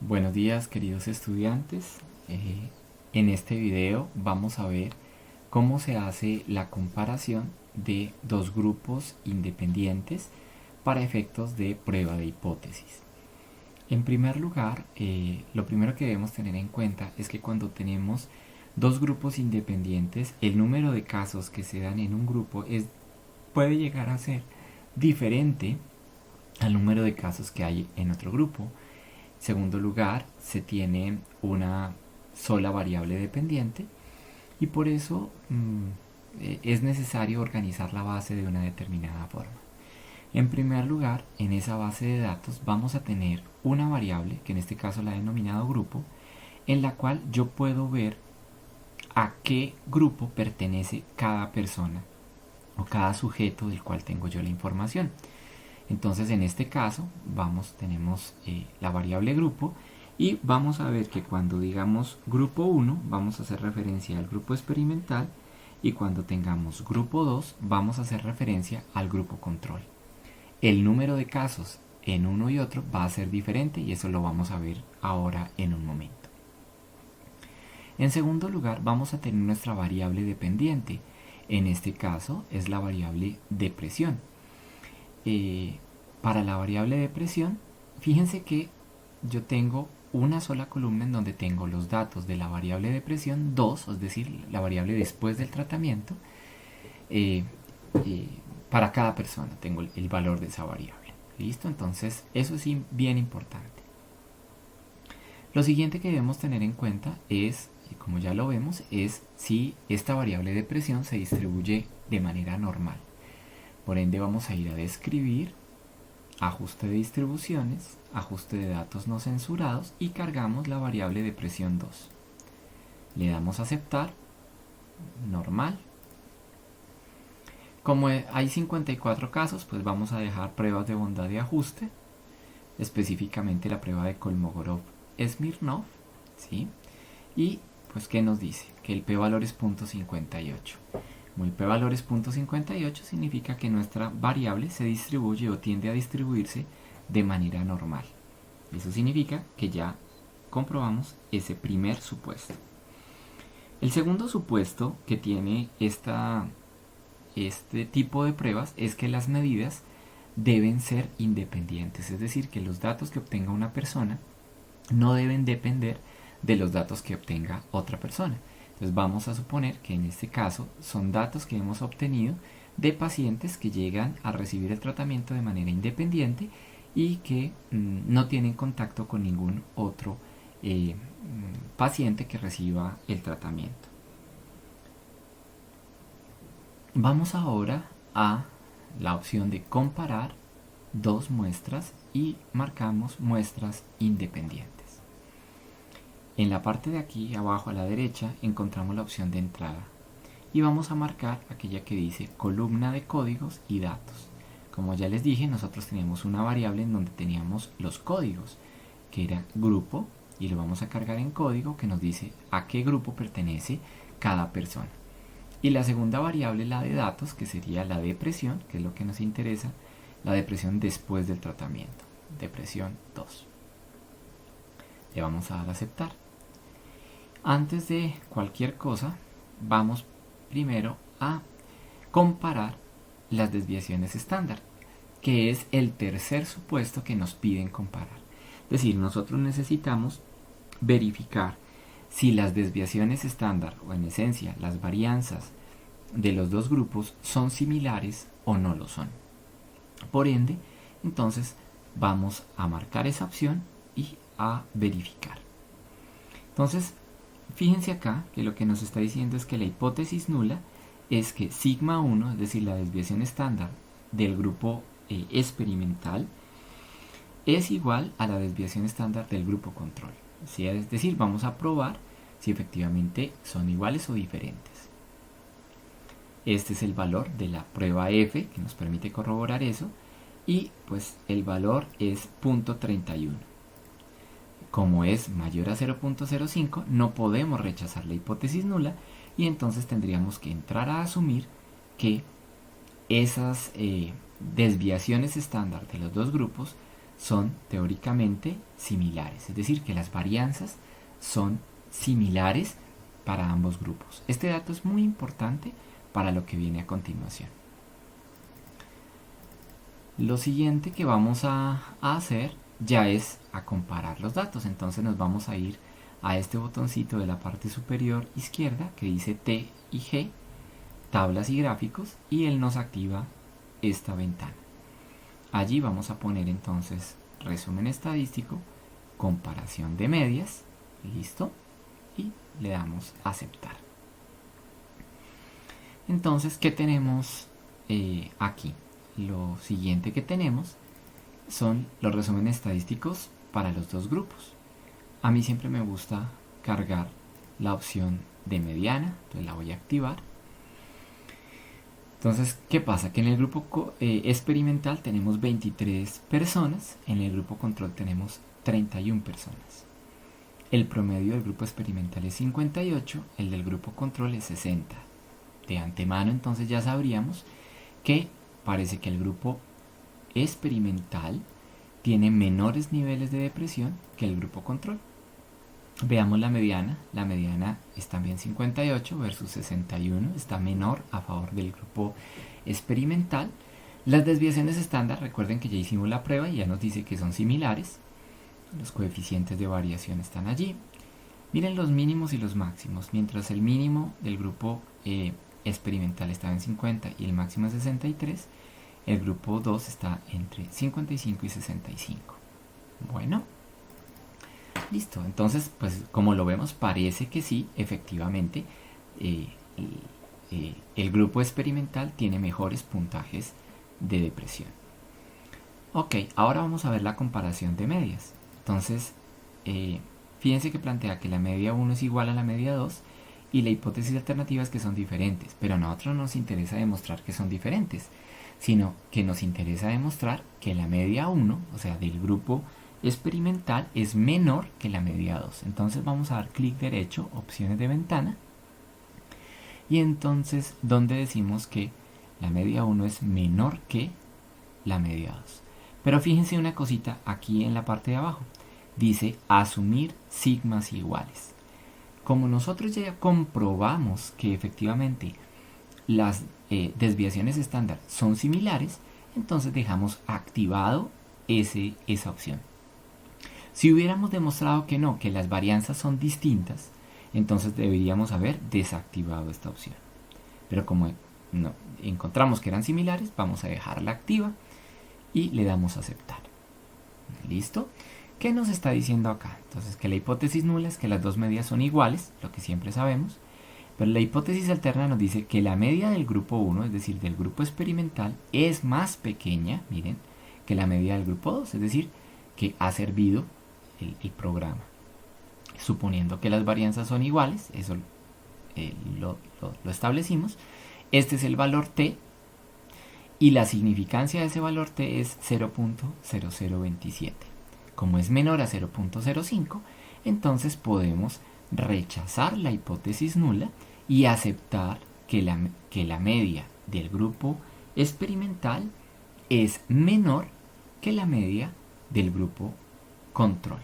Buenos días, queridos estudiantes. En este video vamos a ver cómo se hace la comparación de dos grupos independientes para efectos de prueba de hipótesis. En primer lugar, lo primero que debemos tener en cuenta es que cuando tenemos dos grupos independientes, el número de casos que se dan en un grupo puede llegar a ser diferente al número de casos que hay en otro grupo. Segundo lugar, se tiene una sola variable dependiente y por eso es necesario organizar la base de una determinada forma. En primer lugar, en esa base de datos vamos a tener una variable, que en este caso la he denominado grupo, en la cual yo puedo ver a qué grupo pertenece cada persona o cada sujeto del cual tengo yo la información. Entonces en este caso tenemos la variable grupo y vamos a ver que cuando digamos grupo 1 vamos a hacer referencia al grupo experimental y cuando tengamos grupo 2 vamos a hacer referencia al grupo control. El número de casos en uno y otro va a ser diferente y eso lo vamos a ver ahora en un momento. En segundo lugar vamos a tener nuestra variable dependiente. En este caso es la variable depresión. Para la variable de presión, fíjense que yo tengo una sola columna en donde tengo los datos de la variable de presión 2, es decir, la variable después del tratamiento, eh, para cada persona tengo el valor de esa variable. ¿Listo? Entonces, eso es bien importante. Lo siguiente que debemos tener en cuenta es, como ya lo vemos, es si esta variable de presión se distribuye de manera normal. Por ende vamos a ir a describir, ajuste de distribuciones, ajuste de datos no censurados y cargamos la variable de presión 2. Le damos a aceptar, normal. Como hay 54 casos, pues vamos a dejar pruebas de bondad de ajuste, específicamente la prueba de Kolmogorov-Smirnov, ¿sí? Y pues ¿qué nos dice? Que el p-valor es 0.58. Como el p-valor es 0.58 significa que nuestra variable se distribuye o tiende a distribuirse de manera normal. Eso significa que ya comprobamos ese primer supuesto. El segundo supuesto que tiene este tipo de pruebas es que las medidas deben ser independientes, es decir, que los datos que obtenga una persona no deben depender de los datos que obtenga otra persona. Entonces vamos a suponer que en este caso son datos que hemos obtenido de pacientes que llegan a recibir el tratamiento de manera independiente y que no tienen contacto con ningún otro paciente que reciba el tratamiento. Vamos ahora a la opción de comparar dos muestras y marcamos muestras independientes. En la parte de aquí abajo a la derecha encontramos la opción de entrada y vamos a marcar aquella que dice columna de códigos y datos. Como ya les dije, nosotros teníamos una variable en donde teníamos los códigos, que era grupo, y lo vamos a cargar en código que nos dice a qué grupo pertenece cada persona. Y la segunda variable, la de datos, que sería la depresión, que es lo que nos interesa, la depresión después del tratamiento, depresión 2. Le vamos a dar a aceptar. Antes de cualquier cosa, vamos primero a comparar las desviaciones estándar, que es el tercer supuesto que nos piden comparar. Es decir, nosotros necesitamos verificar si las desviaciones estándar, o en esencia las varianzas de los dos grupos, son similares o no lo son. Por ende, entonces vamos a marcar esa opción y a verificar. Entonces, fíjense acá que lo que nos está diciendo es que la hipótesis nula es que sigma 1, es decir, la desviación estándar del grupo experimental, es igual a la desviación estándar del grupo control. ¿Sí? Es decir, vamos a probar si efectivamente son iguales o diferentes. Este es el valor de la prueba F que nos permite corroborar eso y pues el valor es 0.31. Como es mayor a 0.05, no podemos rechazar la hipótesis nula y entonces tendríamos que entrar a asumir que esas desviaciones estándar de los dos grupos son teóricamente similares, es decir, que las varianzas son similares para ambos grupos. Este dato es muy importante para lo que viene a continuación. Lo siguiente que vamos a hacer ya es a comparar los datos. Entonces nos vamos a ir a este botoncito de la parte superior izquierda que dice T y G, tablas y gráficos, y él nos activa esta ventana. Allí vamos a poner entonces resumen estadístico, comparación de medias, listo, y le damos a aceptar. Entonces, ¿qué tenemos aquí? Lo siguiente que tenemos son los resúmenes estadísticos para los dos grupos. A mí siempre me gusta cargar la opción de mediana, entonces la voy a activar. Entonces, ¿qué pasa? Que en el grupo experimental tenemos 23 personas, en el grupo control tenemos 31 personas. El promedio del grupo experimental es 58, el del grupo control es 60. De antemano entonces ya sabríamos que parece que el grupo experimental tiene menores niveles de depresión que el grupo control. Veamos la mediana es también 58 versus 61, está menor a favor del grupo experimental. Las desviaciones estándar, recuerden que ya hicimos la prueba y ya nos dice que son similares. Los coeficientes de variación están allí. Miren los mínimos y los máximos. Mientras el mínimo del grupo experimental está en 50 y el máximo en 63, el grupo 2 está entre 55 y 65. Bueno, listo. Entonces, pues como lo vemos, parece que sí, efectivamente, el grupo experimental tiene mejores puntajes de depresión. Ok, ahora vamos a ver la comparación de medias. Entonces, fíjense que plantea que la media 1 es igual a la media 2 y la hipótesis alternativa es que son diferentes, pero a nosotros no nos interesa demostrar que son diferentes, sino que nos interesa demostrar que la media 1, o sea, del grupo experimental, es menor que la media 2. Entonces vamos a dar clic derecho, opciones de ventana, y entonces donde decimos que la media 1 es menor que la media 2. Pero fíjense una cosita aquí en la parte de abajo. Dice asumir sigmas iguales. Como nosotros ya comprobamos que efectivamente las desviaciones estándar son similares, entonces dejamos activado esa opción. Si hubiéramos demostrado que no, que las varianzas son distintas, entonces deberíamos haber desactivado esta opción. Pero como no encontramos que eran similares, vamos a dejarla activa y le damos a aceptar. ¿Listo? ¿Qué nos está diciendo acá? Entonces que la hipótesis nula es que las dos medias son iguales, lo que siempre sabemos, pero la hipótesis alterna nos dice que la media del grupo 1, es decir, del grupo experimental, es más pequeña, miren, que la media del grupo 2, es decir, que ha servido el programa. Suponiendo que las varianzas son iguales, eso lo establecimos, este es el valor t, y la significancia de ese valor t es 0.0027. Como es menor a 0.05, entonces podemos rechazar la hipótesis nula y aceptar que la media del grupo experimental es menor que la media del grupo control.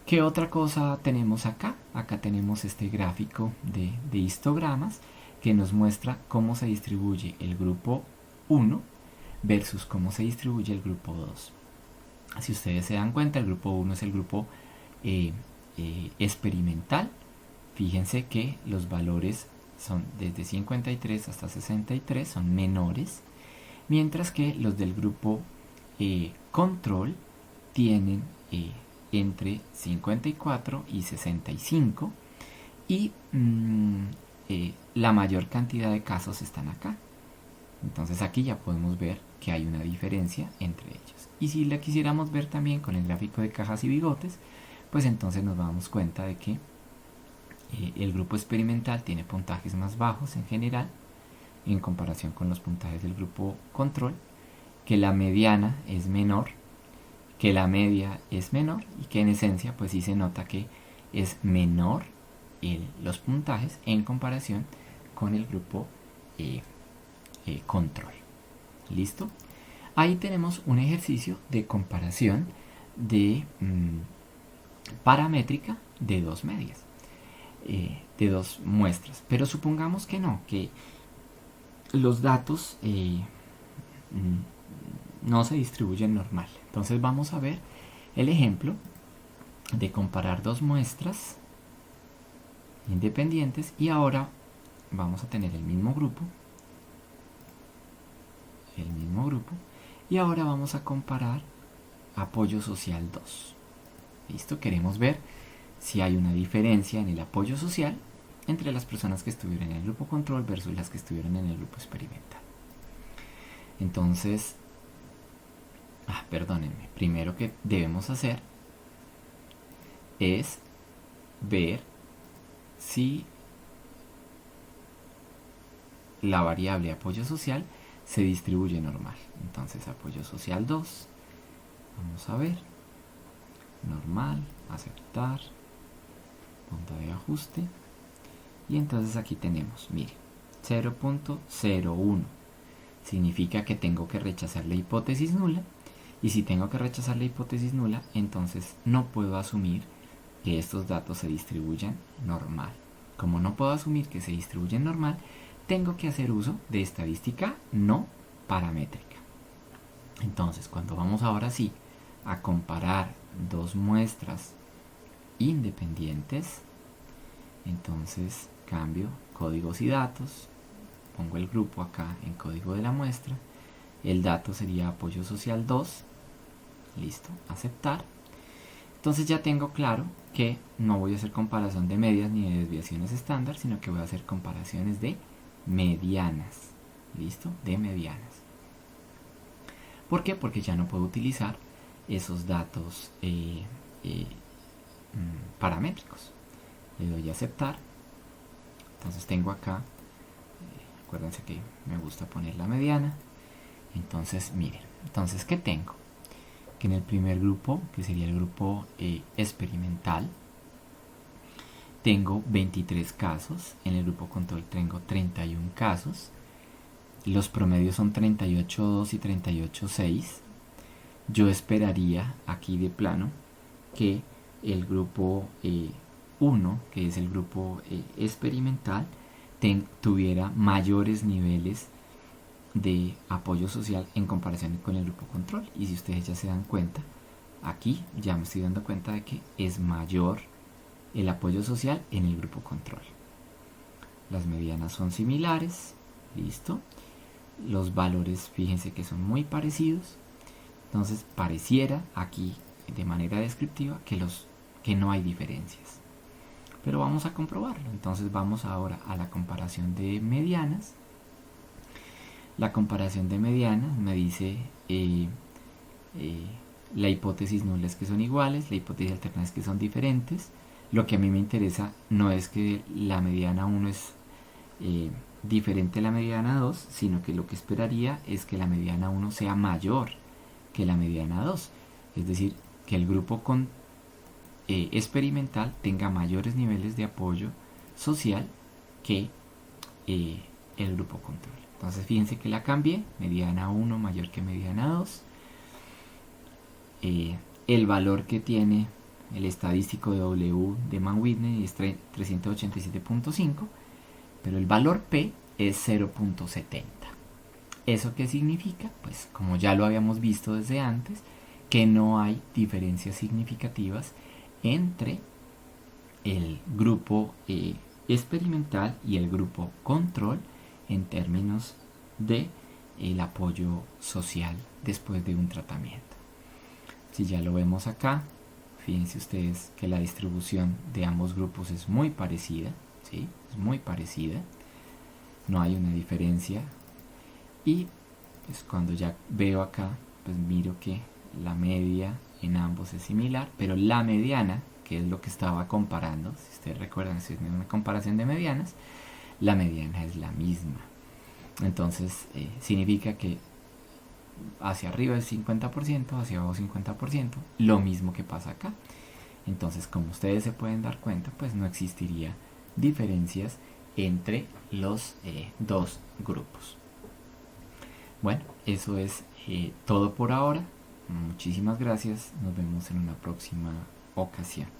¿Qué otra cosa tenemos acá? Acá tenemos este gráfico de histogramas que nos muestra cómo se distribuye el grupo 1 versus cómo se distribuye el grupo 2. Si ustedes se dan cuenta, el grupo 1 es el grupo experimental. Fíjense que los valores son desde 53 hasta 63, son menores, mientras que los del grupo control tienen entre 54 y 65 y la mayor cantidad de casos están acá. Entonces aquí ya podemos ver que hay una diferencia entre ellos. Y si la quisiéramos ver también con el gráfico de cajas y bigotes, pues entonces nos damos cuenta de que el grupo experimental tiene puntajes más bajos en general en comparación con los puntajes del grupo control, que la mediana es menor, que la media es menor y que en esencia pues sí se nota que es menor los puntajes en comparación con el grupo control. ¿Listo? Ahí tenemos un ejercicio de comparación de paramétrica de dos medias, de dos muestras. Pero supongamos que no, que los datos no se distribuyen normal. Entonces vamos a ver el ejemplo de comparar dos muestras independientes y ahora vamos a tener el mismo grupo y ahora vamos a comparar apoyo social 2. ¿Listo? Queremos ver si hay una diferencia en el apoyo social entre las personas que estuvieron en el grupo control versus las que estuvieron en el grupo experimental. Entonces, perdónenme, primero que debemos hacer es ver si la variable apoyo social se distribuye normal. Entonces apoyo social 2, vamos a ver, normal, aceptar, punto de ajuste, y entonces aquí tenemos, mire, 0.01 significa que tengo que rechazar la hipótesis nula, y si tengo que rechazar la hipótesis nula, entonces no puedo asumir que estos datos se distribuyan normal. Como no puedo asumir que se distribuyen normal, tengo que hacer uso de estadística no paramétrica. Entonces, cuando vamos ahora sí a comparar dos muestras independientes, entonces cambio códigos y datos, pongo el grupo acá en código de la muestra, el dato sería apoyo social 2, listo, aceptar. Entonces ya tengo claro que no voy a hacer comparación de medias ni de desviaciones estándar, sino que voy a hacer comparaciones de medianas. ¿Listo? De medianas. ¿Por qué? Porque ya no puedo utilizar esos datos paramétricos. Le doy a aceptar. Entonces tengo acá, acuérdense que me gusta poner la mediana. Entonces, miren, entonces, ¿qué tengo? Que en el primer grupo, que sería el grupo experimental, tengo 23 casos, en el grupo control tengo 31 casos, los promedios son 38.2 y 38.6. Yo esperaría aquí de plano que el grupo 1, que es el grupo experimental, tuviera mayores niveles de apoyo social en comparación con el grupo control. Y si ustedes ya se dan cuenta, aquí ya me estoy dando cuenta de que es mayor el apoyo social en el grupo control. Las medianas son similares, listo. Los valores, fíjense que son muy parecidos. Entonces pareciera aquí de manera descriptiva que no hay diferencias, pero vamos a comprobarlo. Entonces vamos ahora a la comparación de medianas. La comparación de medianas me dice la hipótesis nula es que son iguales, la hipótesis alterna es que son diferentes. Lo que a mí me interesa no es que la mediana 1 es diferente a la mediana 2, sino que lo que esperaría es que la mediana 1 sea mayor que la mediana 2. Es decir, que el grupo experimental tenga mayores niveles de apoyo social que el grupo control. Entonces fíjense que la cambié, mediana 1 mayor que mediana 2. El valor que tiene el estadístico de W de Mann-Whitney es 387.5, pero el valor P es 0.70. ¿Eso qué significa? Pues como ya lo habíamos visto desde antes, que no hay diferencias significativas entre el grupo experimental y el grupo control en términos de el apoyo social después de un tratamiento. Si ya lo vemos acá, fíjense ustedes que la distribución de ambos grupos es muy parecida, ¿sí? Es muy parecida, no hay una diferencia. Y pues cuando ya veo acá, pues miro que la media en ambos es similar, pero la mediana, que es lo que estaba comparando, si ustedes recuerdan, si es una comparación de medianas, la mediana es la misma. Entonces significa que hacia arriba es 50%, hacia abajo 50%, lo mismo que pasa acá. Entonces, como ustedes se pueden dar cuenta, pues no existiría diferencias entre los dos grupos. Bueno, eso es todo por ahora. Muchísimas gracias. Nos vemos en una próxima ocasión.